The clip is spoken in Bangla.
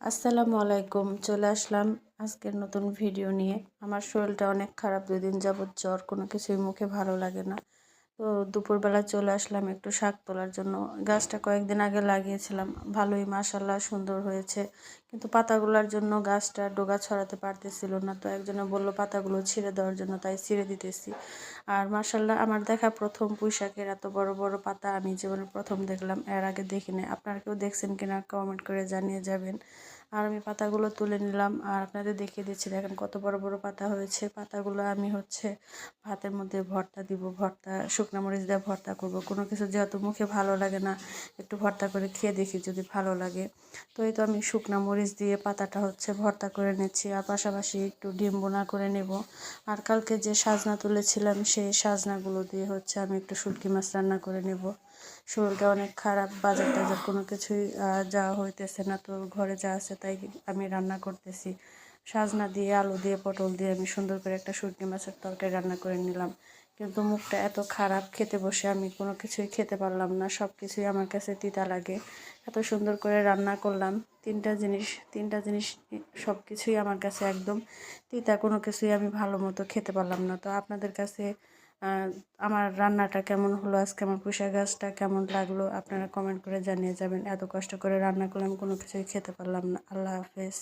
আসসালামু আলাইকুম। চলে আসলাম আজকের নতুন ভিডিও নিয়ে। আমার শরীরটা অনেক খারাপ, 2 দিন যাবৎ জ্বর, কোনো কিছুই মুখে ভালো লাগে না। তো দুপুরবেলা চলে আসলাম একটু শাক তোলার জন্য। গাছটা কয়েকদিন আগে লাগিয়েছিলাম, ভালোই মাশাআল্লাহ সুন্দর হয়েছে, কিন্তু পাতাগুলোর জন্য গাছটা ডগা ছড়াতে পারতেছিল না। তো একজনে বলল পাতাগুলো ছিঁড়ে দেওয়ার জন্য, তাই ছিঁড়ে দিতেছি। আর মাশাআল্লাহ আমার দেখা প্রথম পুঁই শাকের এত বড় বড় পাতা আমি জীবনে প্রথম দেখলাম, এর আগে দেখিনি। আপনারা কেউ দেখছেন কিনা কমেন্ট করে জানিয়ে যাবেন। আর আমি পাতাগুলো তুলে নিলাম আর আপনাদের দেখিয়ে দিচ্ছি, দেখেন কত বড় বড় পাতা হয়েছে। পাতাগুলো আমি ভাতের মধ্যে ভর্তা দিব, ভর্তা শুকনো মরিচ দিয়ে ভর্তা করব। কোনো কিছু যেহেতু মুখে ভালো লাগে না, একটু ভর্তা করে খেয়ে দেখি যদি ভালো লাগে। তো এই তো আমি শুকনো মরিচ দিয়ে পাতাটা ভর্তা করে নিচ্ছি, আর পাশাপাশি একটু ডিম বোনা করে নেব। আর কালকে যে সাজনা তুলেছিলাম সেই সাজনাগুলো দিয়ে আমি একটু শুটকি মাছ রান্না করে নেব। শরীরটা অনেক খারাপ, বাজার টাজার কোনো কিছুই যাওয়া হইতেছে না, তো ঘরে যা আছে তাই আমি রান্না করতেছি। সাজনা দিয়ে, আলু দিয়ে, পটল দিয়ে আমি সুন্দর করে একটা শুটকি মাছের তরকারি রান্না করে নিলাম। কিন্তু মুখটা এত খারাপ, খেতে বসে আমি কোনো কিছুই খেতে পারলাম না, সব কিছুই আমার কাছে তিতা লাগে। এত সুন্দর করে রান্না করলাম, তিনটা জিনিস সব কিছুই আমার কাছে একদম তিতা, কোনো কিছুই আমি ভালো মতো খেতে পারলাম না। তো আপনাদের কাছে আমার রান্নাটা কেমন হলো, আজকে আমার পুঁই গাছটা কেমন লাগলো আপনারা কমেন্ট করে জানিয়ে যাবেন। এত কষ্ট করে রান্না করলাম, কোনো কিছুই খেতে পারলাম না। আল্লাহ হাফেজ।